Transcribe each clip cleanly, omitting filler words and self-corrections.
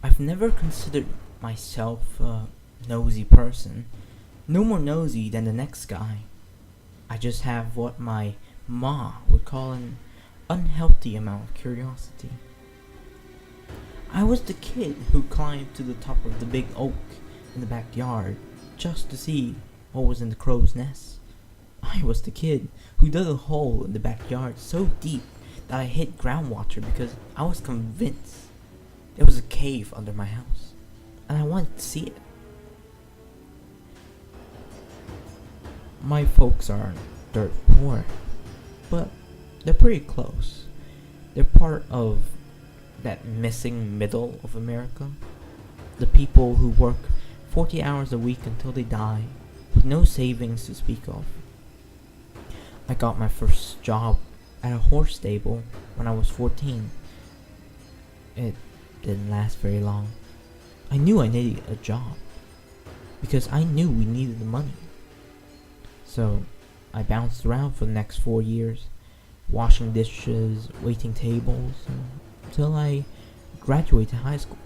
I've never considered myself a nosy person. No more nosy than the next guy. I just have what my ma would call an unhealthy amount of curiosity. I was the kid who climbed to the top of the big oak in the backyard just to see what was in the crow's nest. I was the kid who dug a hole in the backyard so deep that I hit groundwater because I was convinced there was a cave under my house and I wanted to see it. My folks are dirt poor, but they're pretty close. They're part of that missing middle of America. The people who work 40 hours a week until they die with no savings to speak of. I got my first job at a horse stable when I was 14. It didn't last very long. I knew I needed a job because I knew we needed the money. So I bounced around for the next 4 years, washing dishes, waiting tables, until I graduated high school.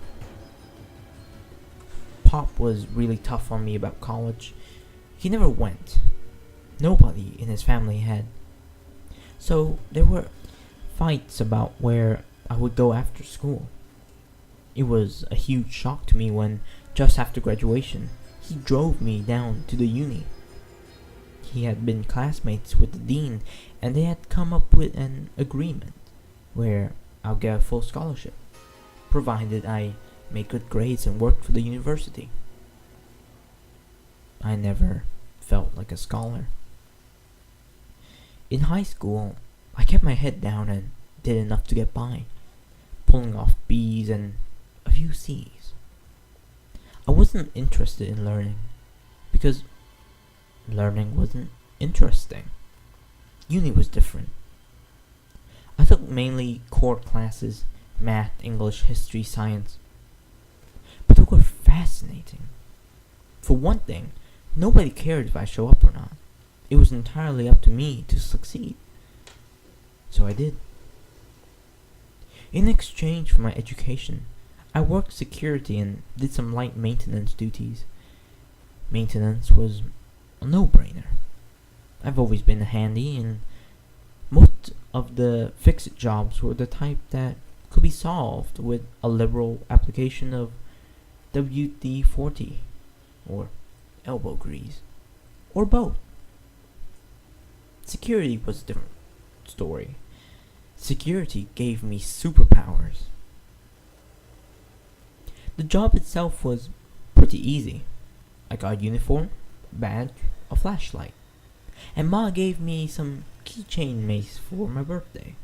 Pop was really tough on me about college. He never went. Nobody in his family had. So there were fights about where I would go after school. It was a huge shock to me when, just after graduation, he drove me down to the uni. He had been classmates with the dean, and they had come up with an agreement where I'll get a full scholarship, provided I made good grades and worked for the university. I never felt like a scholar. In high school, I kept my head down and did enough to get by, pulling off B's and a few C's. I wasn't interested in learning, because learning wasn't interesting. Uni was different. I took mainly core classes, math, English, history, science, but they were fascinating. For one thing, nobody cared if I show up or not. It was entirely up to me to succeed. So I did. In exchange for my education, I worked security and did some light maintenance duties. Maintenance was a no-brainer. I've always been handy, and most of the fix-it jobs were the type that could be solved with a liberal application of WD-40 or elbow grease, or both. Security was a different story. Security gave me superpowers. The job itself was pretty easy. I got a uniform, badge, a flashlight, and Ma gave me some keychain mace for my birthday.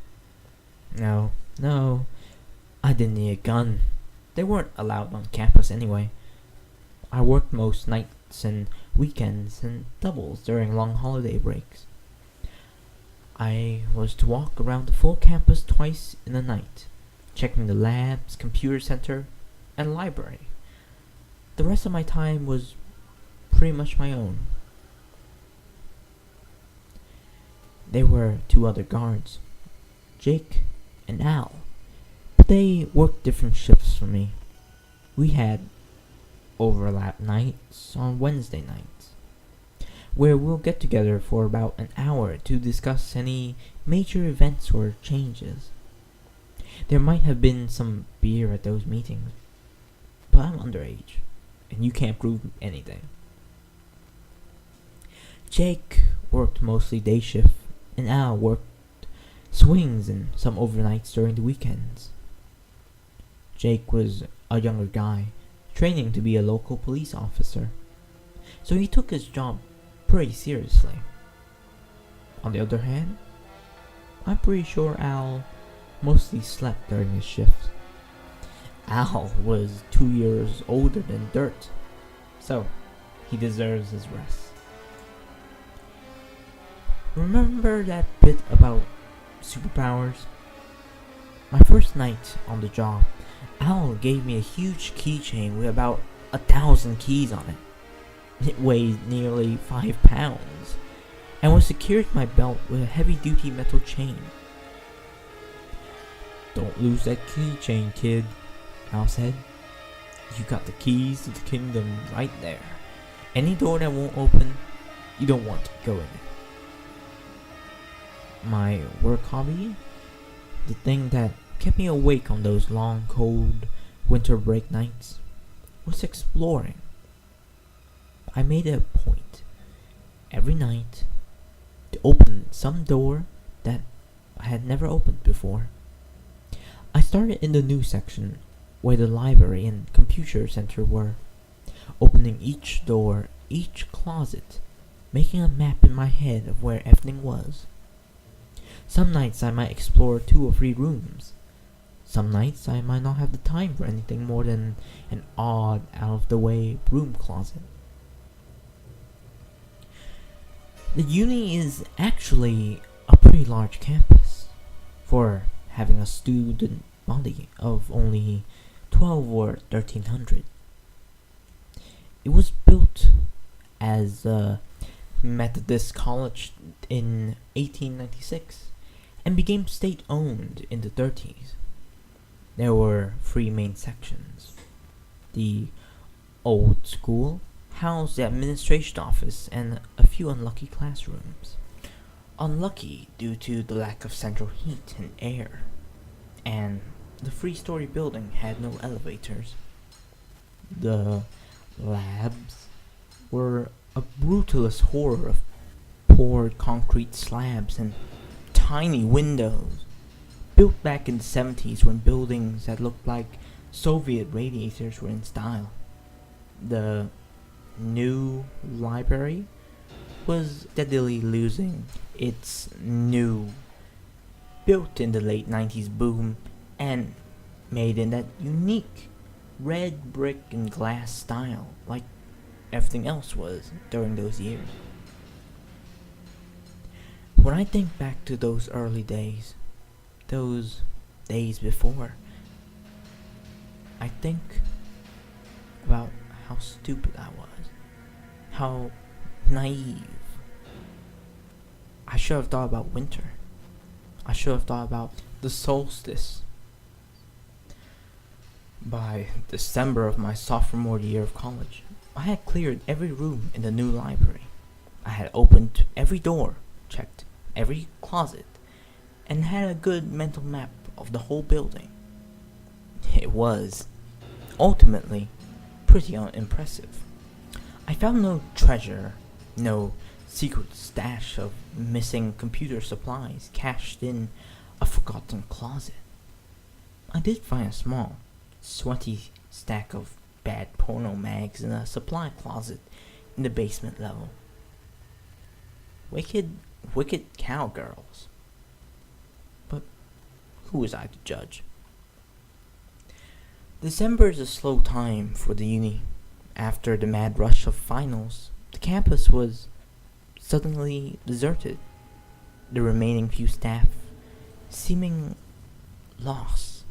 No, I didn't need a gun. They weren't allowed on campus anyway. I worked most nights and weekends and doubles during long holiday breaks. I was to walk around the full campus twice in a night, checking the labs, computer center, and library. The rest of my time was pretty much my own. There were two other guards, Jake and Al, but they worked different shifts from me. We had overlap nights on Wednesday nights, where we'll get together for about an hour to discuss any major events or changes. There might have been some beer at those meetings, but I'm underage, and you can't prove anything. Jake worked mostly day shift, and Al worked swings and some overnights during the weekends. Jake was a younger guy, training to be a local police officer, so he took his job pretty seriously. On the other hand, I'm pretty sure Al mostly slept during his shift. Al was 2 years older than Dirt, so he deserves his rest. Remember that bit about superpowers? My first night on the job, Al gave me a huge keychain with about 1,000 keys on it. It weighed nearly 5 pounds and was secured to my belt with a heavy-duty metal chain. "Don't lose that keychain, kid," Al said. You got the keys to the kingdom right there. Any door that won't open, you don't want to go in it. My work hobby, the thing that kept me awake on those long, cold winter break nights, was exploring. I made it a point every night to open some door that I had never opened before. I started in the new section where the library and computer center were, opening each door, each closet, making a map in my head of where everything was. Some nights I might explore 2 or 3 rooms. Some nights I might not have the time for anything more than an odd, out-of-the-way broom closet. The uni is actually a pretty large campus for having a student body of only 12 or 1300. It was built as a Methodist college in 1896 and became state-owned in the 30s. There were 3 main sections. The old school housed the administration office and a few unlucky classrooms. Unlucky due to the lack of central heat and air, and the 3-story building had no elevators. The labs were a brutalist horror of poured concrete slabs and tiny windows, built back in the 70s when buildings that looked like Soviet radiators were in style. The new library was steadily losing its new, built in the late 90s boom and made in that unique red brick and glass style like everything else was during those years. When I think back to those early days, those days before, I think about how stupid I was, how naive. I should have thought about winter. I should have thought about the solstice. By December of my sophomore year of college, I had cleared every room in the new library. I had opened every door, checked every closet, and had a good mental map of the whole building. It was, ultimately, pretty unimpressive. I found no treasure, no secret stash of missing computer supplies cached in a forgotten closet. I did find a small, sweaty stack of bad porno mags in a supply closet in the basement level. Wicked cowgirls. But who was I to judge? December is a slow time for the uni. After the mad rush of finals, the campus was suddenly deserted, the remaining few staff seeming lost.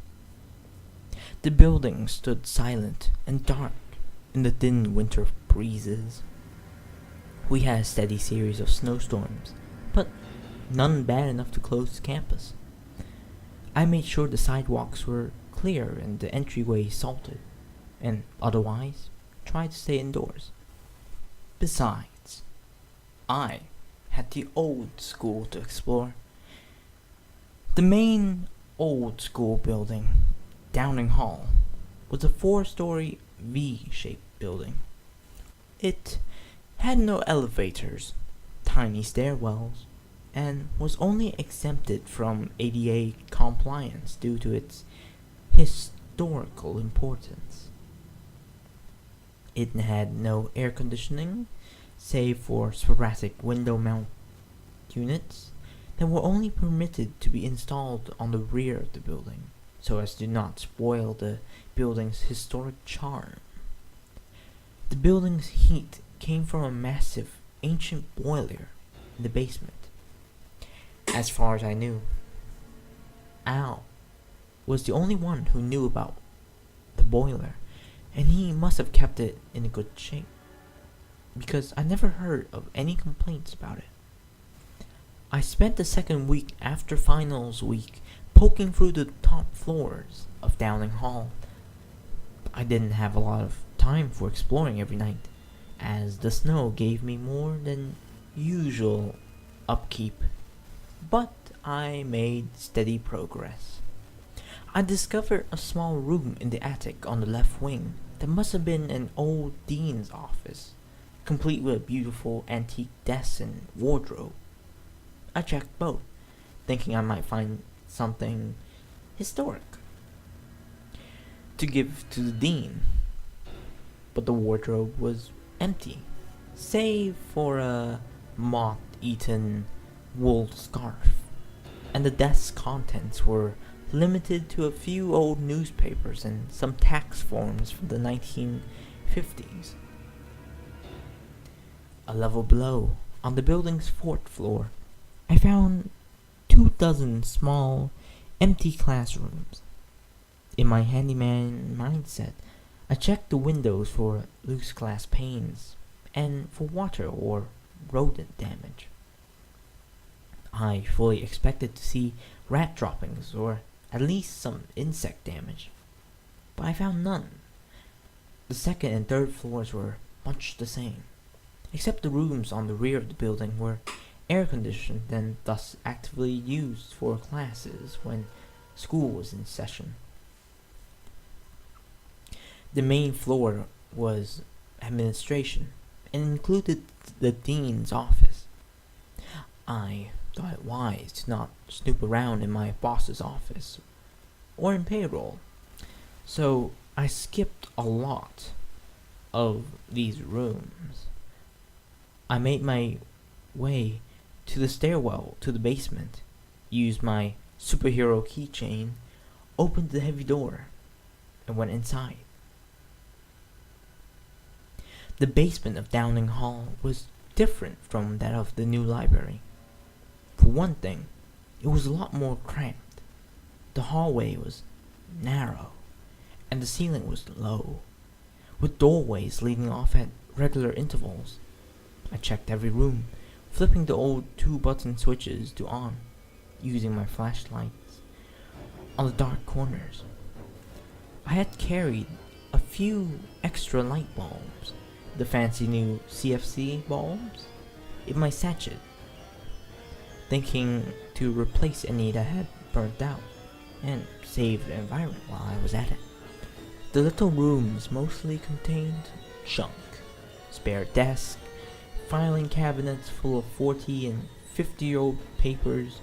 The building stood silent and dark in the thin winter breezes. We had a steady series of snowstorms, but none bad enough to close the campus. I made sure the sidewalks were clear and the entryway salted, and otherwise tried to stay indoors. Besides, I had the old school to explore. The main old school building, Downing Hall, was a 4-story V-shaped building. It had no elevators, tiny stairwells, and was only exempted from ADA compliance due to its historical importance. It had no air conditioning, save for sporadic window mount units that were only permitted to be installed on the rear of the building, so as to not spoil the building's historic charm. The building's heat came from a massive, ancient boiler in the basement. As far as I knew, Al was the only one who knew about the boiler, and he must have kept it in good shape, because I never heard of any complaints about it. I spent the second week after finals week poking through the top floors of Downing Hall. I didn't have a lot of time for exploring every night, as the snow gave me more than usual upkeep. But I made steady progress. I discovered a small room in the attic on the left wing that must have been an old dean's office, complete with a beautiful antique desk and wardrobe. I checked both, thinking I might find something historic to give to the dean. But the wardrobe was empty, save for a moth-eaten wool scarf, and the desk's contents were limited to a few old newspapers and some tax forms from the 1950s. A level below, on the building's fourth floor, I found 24 small, empty classrooms. In my handyman mindset, I checked the windows for loose glass panes and for water or rodent damage. I fully expected to see rat droppings or at least some insect damage, but I found none. The second and third floors were much the same, except the rooms on the rear of the building were air conditioned and thus actively used for classes when school was in session. The main floor was administration and included the dean's office. I thought it wise to not snoop around in my boss's office or in payroll, so I skipped a lot of these rooms. I made my way to the stairwell to the basement, used my superhero keychain, opened the heavy door, and went inside. The basement of Downing Hall was different from that of the new library. For one thing, it was a lot more cramped. The hallway was narrow, and the ceiling was low, with doorways leading off at regular intervals. I checked every room, flipping the old 2-button switches to on, using my flashlights on the dark corners. I had carried a few extra light bulbs, the fancy new CFC bulbs, in my sachet, thinking to replace any that had burnt out and save the environment while I was at it. The little rooms mostly contained junk, spare desks, filing cabinets full of 40 and 50-year-old papers,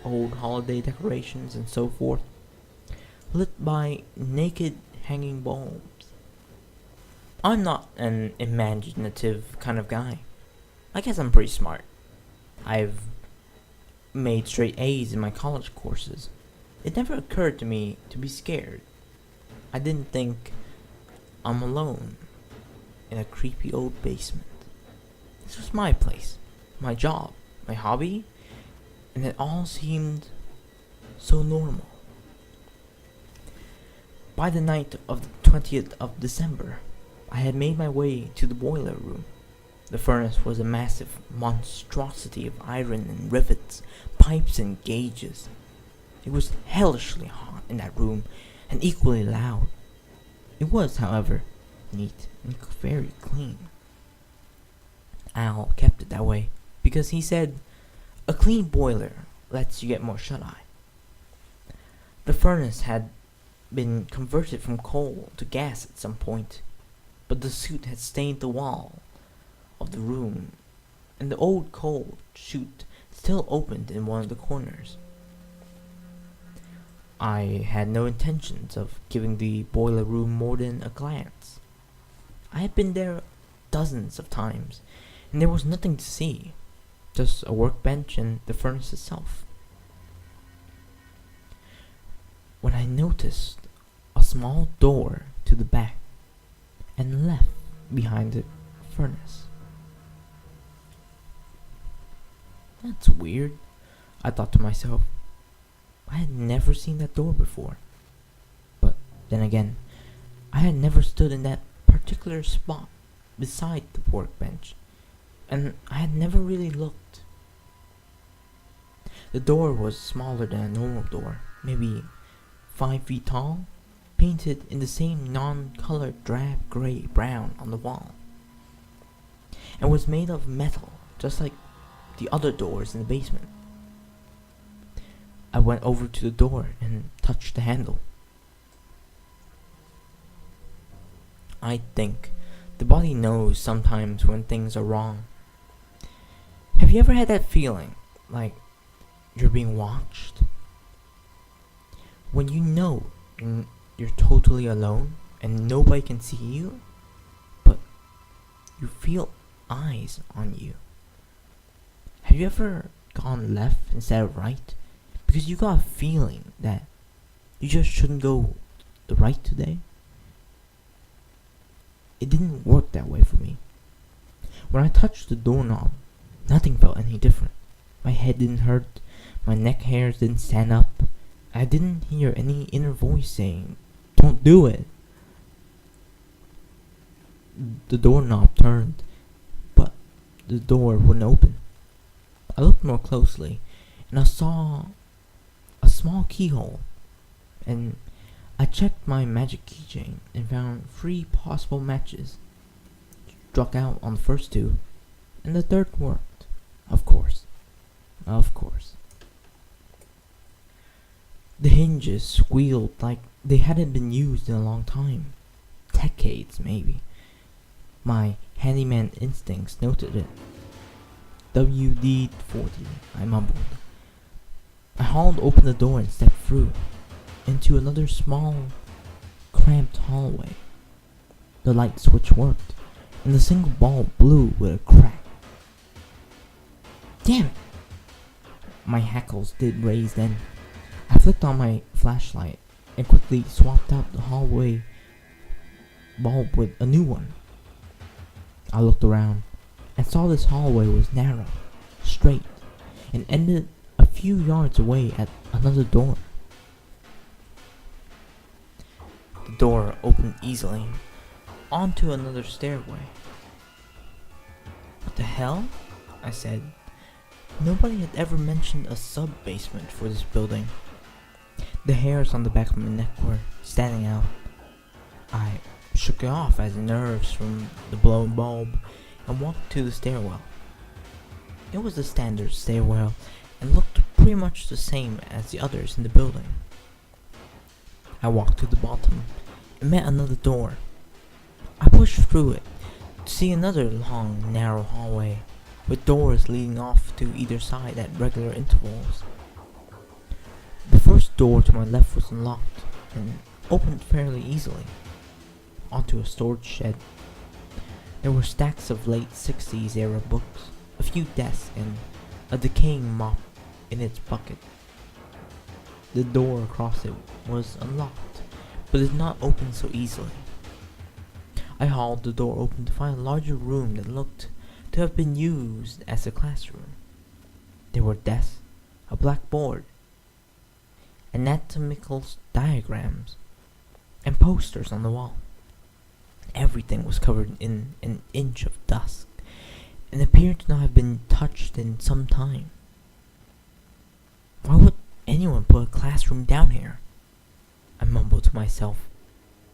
old holiday decorations, and so forth, lit by naked hanging bulbs. I'm not an imaginative kind of guy. I guess I'm pretty smart. I've made straight A's in my college courses. It never occurred to me to be scared. I didn't think I'm alone in a creepy old basement. This was my place, my job, my hobby, and it all seemed so normal. By the night of the 20th of December, I had made my way to the boiler room. The furnace was a massive monstrosity of iron and rivets, pipes and gauges. It was hellishly hot in that room and equally loud. It was, however, neat and very clean. Al kept it that way because he said a clean boiler lets you get more shut-eye. The furnace had been converted from coal to gas at some point, but the soot had stained the wall of the room, and the old coal chute still opened in one of the corners. I had no intentions of giving the boiler room more than a glance. I had been there dozens of times, and there was nothing to see, just a workbench and the furnace itself. When I noticed a small door to the back and left behind the furnace. That's weird, I thought to myself. I had never seen that door before. But then again, I had never stood in that particular spot beside the workbench, and I had never really looked. The door was smaller than a normal door, maybe 5 feet tall, painted in the same non-colored drab gray brown on the wall, and was made of metal, just like the other doors in the basement. I went over to the door and touched the handle. I think the body knows sometimes when things are wrong. Have you ever had that feeling, like you're being watched? When you know you're totally alone and nobody can see you, but you feel eyes on you. Have you ever gone left instead of right because you got a feeling that you just shouldn't go the right today? It didn't work that way for me. When I touched the doorknob, nothing felt any different. My head didn't hurt, my neck hairs didn't stand up. I didn't hear any inner voice saying, "Don't do it." The doorknob turned, but the door wouldn't open. I looked more closely, and I saw a small keyhole, and I checked my magic keychain and found 3 possible matches. Struck out on the first 2, and the third worked. Of course. The hinges squealed like they hadn't been used in a long time. Decades, maybe. My handyman instincts noted it. WD-40, I mumbled. I hauled open the door and stepped through, into another small, cramped hallway. The light switch worked, and the single bulb blew with a crack. Damn it! My hackles did raise then. I flicked on my flashlight and quickly swapped out the hallway bulb with a new one. I looked around and saw this hallway was narrow, straight, and ended a few yards away at another door. The door opened easily onto another stairway. What the hell? I said. Nobody had ever mentioned a sub-basement for this building. The hairs on the back of my neck were standing out. I shook it off as nerves from the blown bulb and walked to the stairwell. It was a standard stairwell and looked pretty much the same as the others in the building. I walked to the bottom and met another door. I pushed through it to see another long, narrow hallway with doors leading off to either side at regular intervals. The first door to my left was unlocked and opened fairly easily onto a storage shed. There were stacks of late 60s era books, a few desks, and a decaying mop in its bucket. The door across it was unlocked, but did not open so easily. I hauled the door open to find a larger room that looked to have been used as a classroom. There were desks, a blackboard, anatomical diagrams, and posters on the wall. Everything was covered in an inch of dust and appeared to not have been touched in some time. Why would anyone put a classroom down here? I mumbled to myself.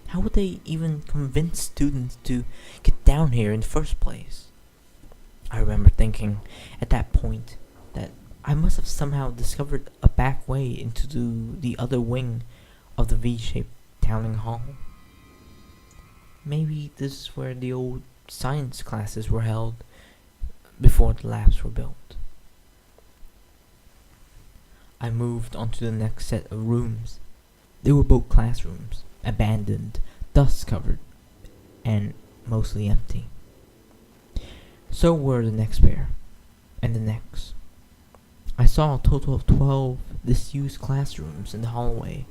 How would they even convince students to get down here in the first place? I remember thinking at that point that I must have somehow discovered a back way into the other wing of the V-shaped town hall. Maybe this is where the old science classes were held before the labs were built. I moved on to the next set of rooms. They were both classrooms, abandoned, dust-covered, and mostly empty. So were the next pair, and the next. I saw a total of 12 disused classrooms in the hallway,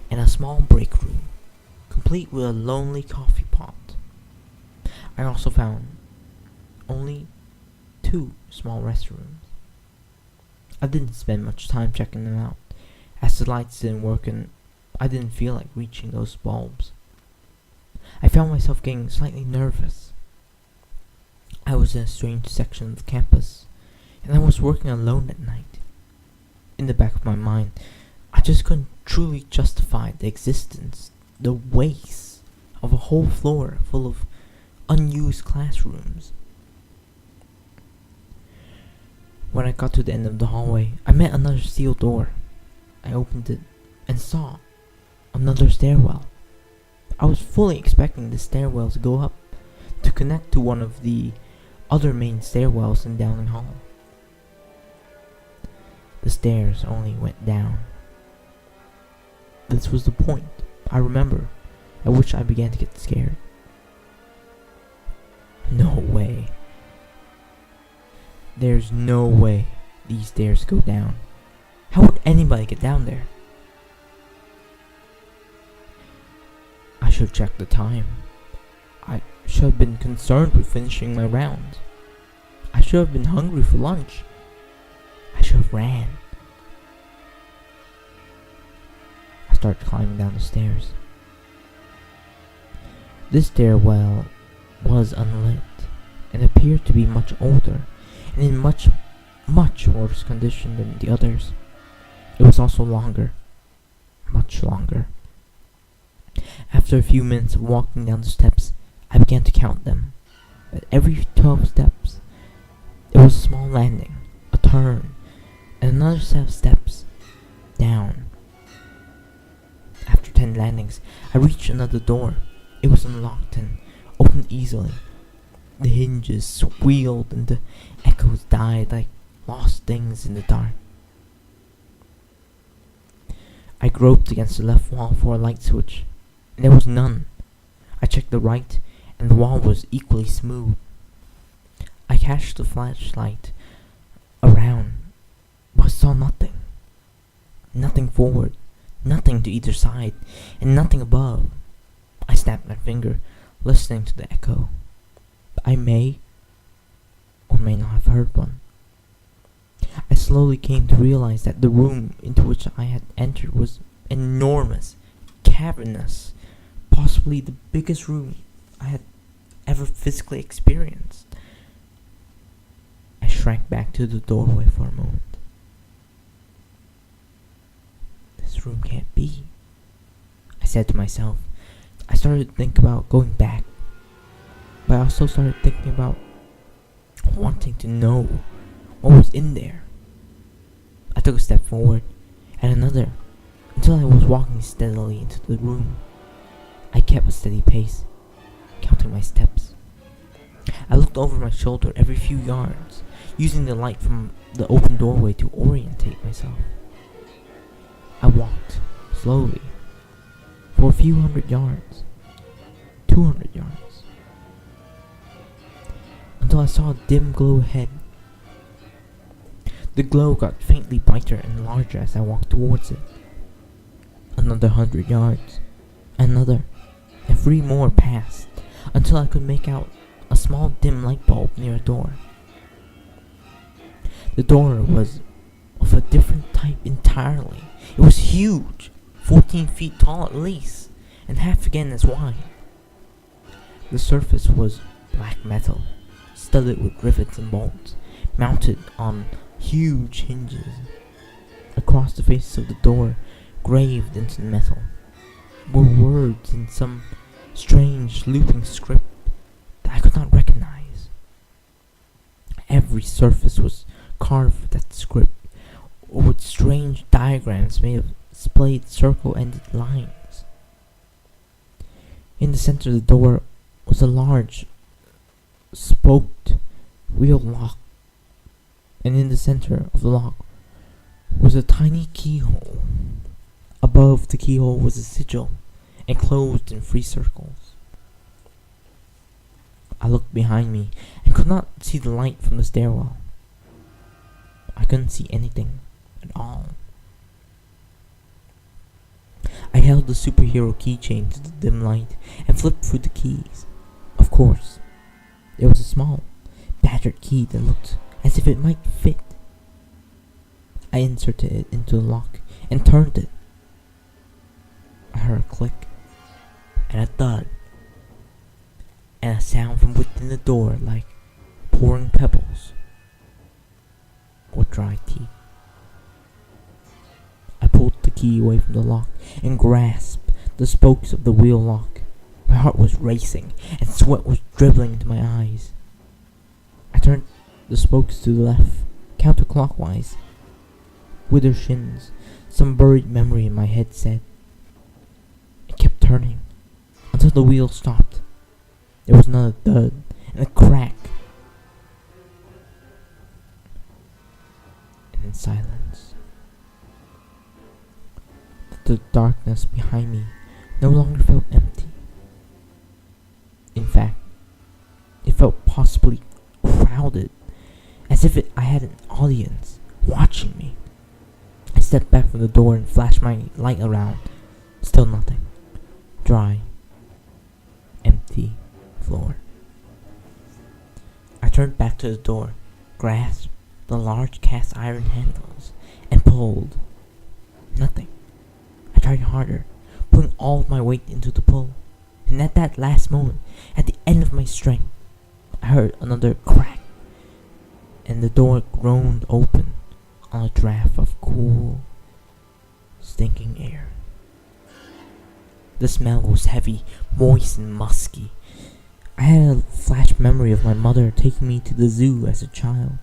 and a small break room, complete with a lonely coffee pot. I also found only 2 small restrooms. I didn't spend much time checking them out, as the lights didn't work and I didn't feel like reaching those bulbs. I found myself getting slightly nervous. I was in a strange section of the campus, and I was working alone at night. In the back of my mind, I just couldn't truly justify the existence the waste of a whole floor full of unused classrooms. When I got to the end of the hallway, I met another steel door. I opened it and saw another stairwell. I was fully expecting the stairwell to go up to connect to one of the other main stairwells in Downing Hall. The stairs only went down. This was the point, I remember, at which I began to get scared. No way. There's no way these stairs go down. How would anybody get down there? I should have checked the time. I should have been concerned with finishing my rounds. I should have been hungry for lunch. I should have ran. I started climbing down the stairs. This stairwell was unlit and appeared to be much older and in much worse condition than the others. It was also longer. Much longer. After a few minutes of walking down the steps, I began to count them. At every 12 steps, there was a small landing, a turn, and another set of steps down. After 10 landings, I reached another door. It was unlocked and opened easily. The hinges squealed and the echoes died like lost things in the dark. I groped against the left wall for a light switch, and there was none. I checked the right, and the wall was equally smooth. I cast the flashlight around, but saw nothing. Nothing forward, nothing to either side, and nothing above. I snapped my finger, listening to the echo. I may or may not have heard one. I slowly came to realize that the room into which I had entered was enormous, cavernous, possibly the biggest room I had ever physically experienced. I shrank back to the doorway for a moment. This room can't be, I said to myself. I started to think about going back, but I also started thinking about wanting to know what was in there. I took a step forward, and another, until I was walking steadily into the room. I kept a steady pace, counting my steps. I looked over my shoulder every few yards, using the light from the open doorway to orientate myself. I walked slowly for a few hundred yards, 200 yards, until I saw a dim glow ahead. The glow got faintly brighter and larger as I walked towards it. Another 100 yards, another, and 3 more passed, until I could make out a small dim light bulb near a door. The door was of a different type entirely. It was huge, 14 feet tall at least, and half again as wide. The surface was black metal, studded with rivets and bolts, mounted on huge hinges. Across the face of the door, graved into the metal, were words in some strange looping script that I could not recognize. Every surface was carved with that script, or with strange diagrams made of splayed circle-ended lines. In the center of the door was a large, spoked wheel lock, and in the center of the lock was a tiny keyhole. Above the keyhole was a sigil, enclosed in 3 circles. I looked behind me and could not see the light from the stairwell. I couldn't see anything at all. I held the superhero keychain to the dim light and flipped through the keys. Of course, there was a small, battered key that looked as if it might fit. I inserted it into the lock and turned it. I heard a click and a thud and a sound from within the door like pouring pebbles or dry teeth. I pulled the key away from the lock and grasped the spokes of the wheel lock. My heart was racing, and sweat was dribbling into my eyes. I turned the spokes to the left, counterclockwise. With her shins, some buried memory in my head said. It kept turning, until the wheel stopped. There was another thud, and a crack. And then silence. The darkness behind me no longer felt empty. In fact, it felt possibly crowded, as if I had an audience watching me. I stepped back from the door and flashed my light around. Still nothing. Dry, empty floor. I turned back to the door, grasped the large cast iron handles, and pulled. Nothing. I tried harder, putting all of my weight into the pull. And at that last moment, at the end of my strength, I heard another crack, and the door groaned open on a draft of cool, stinking air. The smell was heavy, moist, and musky. I had a flash memory of my mother taking me to the zoo as a child,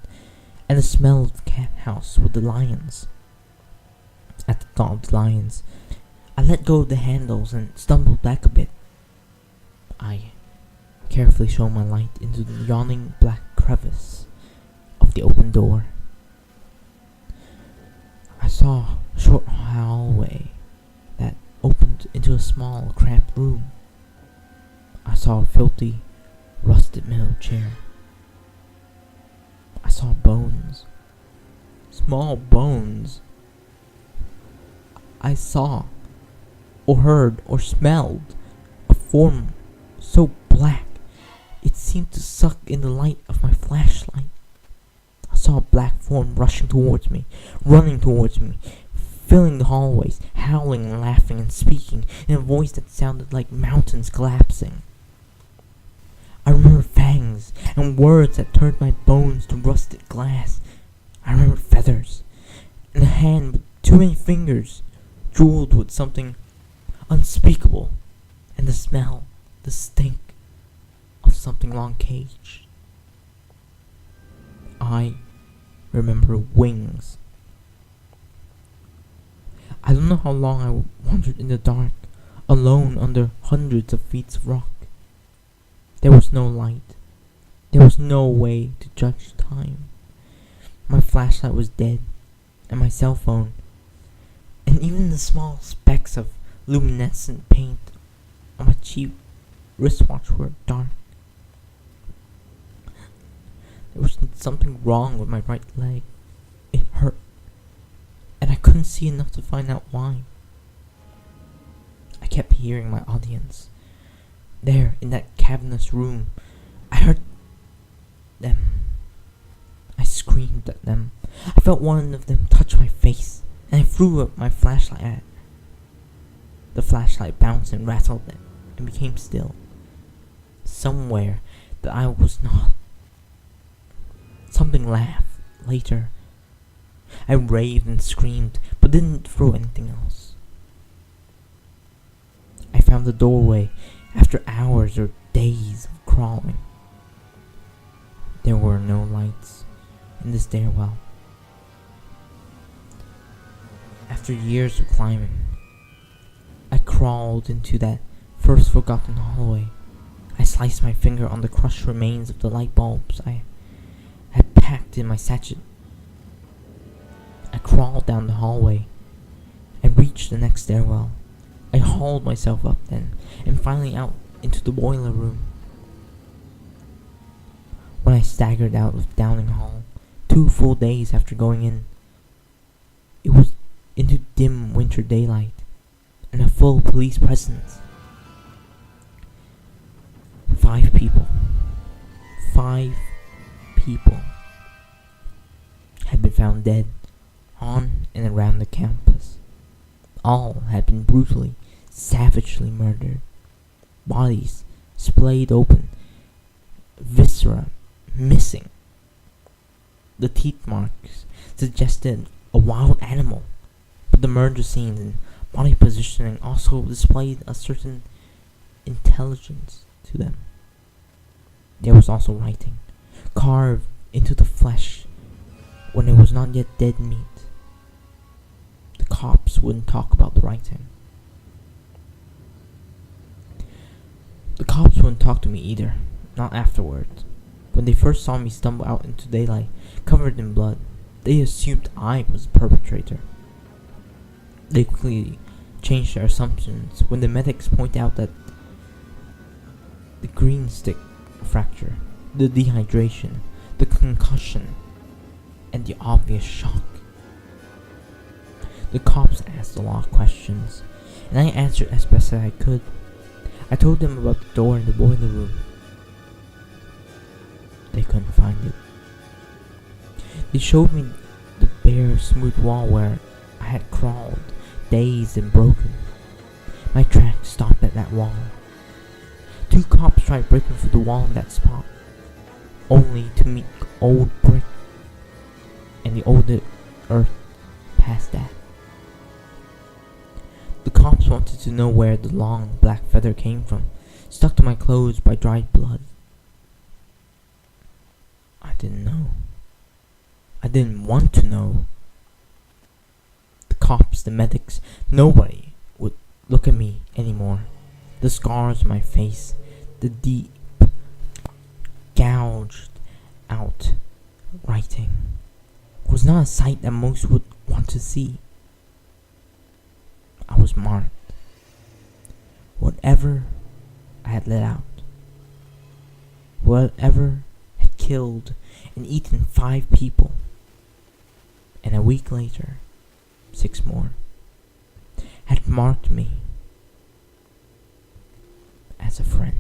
and the smell of the cat house with the lions. At the thought of the lions, I let go of the handles and stumbled back a bit. I carefully shone my light into the yawning black crevice of the open door. I saw a short hallway that opened into a small, cramped room. I saw a filthy, rusted metal chair. I saw bones. Small bones. I saw, or heard, or smelled a form so black it seemed to suck in the light of my flashlight. I saw a black form rushing towards me, running towards me, filling the hallways, howling and laughing and speaking in a voice that sounded like mountains collapsing. I remember fangs and words that turned my bones to rusted glass. I remember feathers and a hand with too many fingers, jeweled with something unspeakable, and the smell, the stink of something long caged. I remember wings. I don't know how long I wandered in the dark, alone under hundreds of feet of rock. There was no light. There was no way to judge time. My flashlight was dead, and my cell phone, and even the small specks of luminescent paint on my cheap wristwatch were dark. There was something wrong with my right leg. It hurt, and I couldn't see enough to find out why. I kept hearing my audience. There, in that cavernous room, I heard them. I screamed at them. I felt one of them touch my face, and I threw up my flashlight at it. The flashlight bounced and rattled and became still. Somewhere that I was not. Something laughed. Later, I raved and screamed, but didn't throw anything else. I found the doorway after hours or days of crawling. There were no lights in the stairwell. After years of climbing, I crawled into that first forgotten hallway. I sliced my finger on the crushed remains of the light bulbs I had packed in my sachet. I crawled down the hallway and reached the next stairwell. I hauled myself up then, and finally out into the boiler room. When I staggered out of Downing Hall, 2 full days after going in, it was into dim winter daylight and a full police presence. 5 people had been found dead on and around the campus. All had been brutally, savagely murdered. Bodies splayed open, viscera missing. The teeth marks suggested a wild animal, but the murder scenes and Body positioning also displayed a certain intelligence to them. There was also writing, carved into the flesh when it was not yet dead meat. The cops wouldn't talk about the writing. The cops wouldn't talk to me either, not afterwards. When they first saw me stumble out into daylight, covered in blood, they assumed I was the perpetrator. They quickly changed their assumptions when the medics point out that the green stick fracture, the dehydration, the concussion, and the obvious shock. The cops asked a lot of questions, and I answered as best as I could. I told them about the door in the boiler room. They couldn't find it. They showed me the bare, smooth wall where I had crawled, dazed and broken. My tracks stopped at that wall. 2 cops tried breaking through the wall in that spot, only to meet the old brick and the older earth past that. The cops wanted to know where the long black feather came from, stuck to my clothes by dried blood. I didn't know. I didn't want to know. The cops, the medics, nobody would look at me anymore. The scars on my face, the deep, gouged out writing, was not a sight that most would want to see. I was marked. Whatever I had let out, whatever had killed and eaten 5 people, and a week later, 6 more, had marked me as a friend.